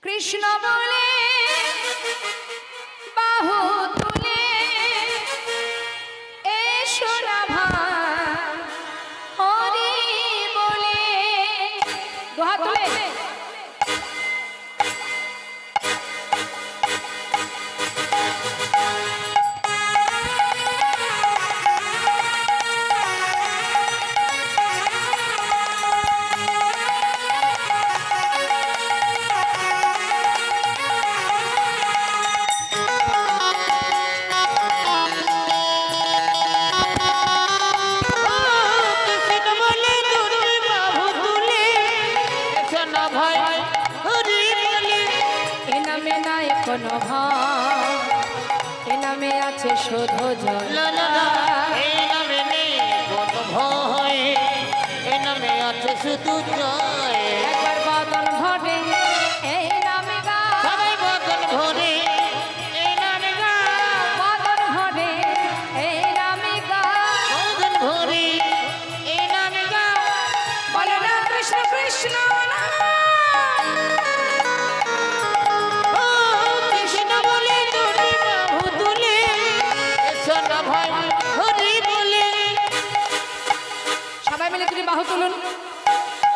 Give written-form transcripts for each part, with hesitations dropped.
কৃষ্ণ বলে বাহু তুলে এসো না ভাই হরি বলে দুহাত তুলে কোনো ভয় এ নামে আছে শুধু জয় এই নামে নেই কোনো ভয় এ নামে আছে শুধু জয় একবার বদন ভরে এই নামে গা সবাই বদন ভরে এই নামে গা বদন ভরে এই নামে গা বদন ভরে এই নামে গা বলে না কৃষ্ণ কৃষ্ণ না সবাই মিলে তুমি বাহু তুলুন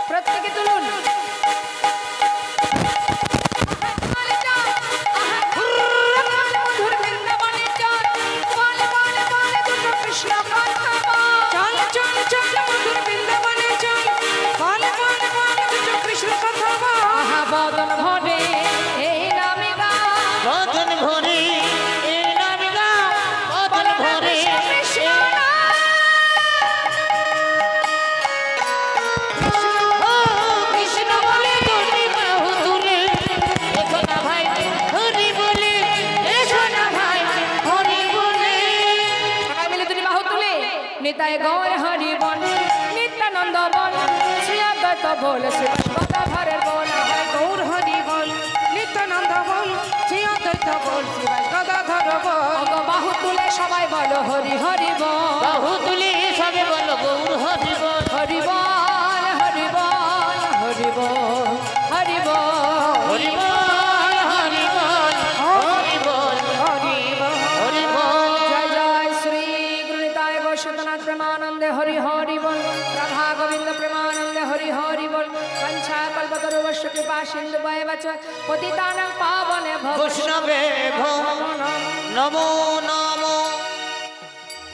প্রত্যেকে তুলুন বদন ভরে এই নামে গা বদন ভরে এই নামে গা বদন ভরে কৃষ্ণ কৃষ্ণ বলে তুমি বাহু তুলে এসো না ভাই হরি বলে এসো না ভাই হরি বলে সবাই মিলে তুমি বাহু তুলে নিতাই গৌর হরি বল নিত্যানন্দ বল শ্রী অদ্বৈত বল শ্রী গদাধরের বল হয় গৌর হরি বল নিত্যানন্দ বল শ্রী অদ্বৈত বল শ্রী গদাধর বল বাহু তুলে সবাই বলো হরি হরি বল বাহু তুলে সবে বলো গৌর হরি বল হরি বল হরি বল হরি বল হরি বল হরি বল হরি বল হরি বল হরি বল জয় জয় শ্রী গুরু নিতাই গৌরনাথ প্রেমানন্দে হরি হরি বল রাধা গোবিন্দ প্রেমানন্দে হরি হরি বল কঞ্চা কল্পতরুবশ্য কৃপা সিন্ধু বয়বচ পতিতানাং পাবনে ভব বৈষ্ণবে ভো নমো নমঃ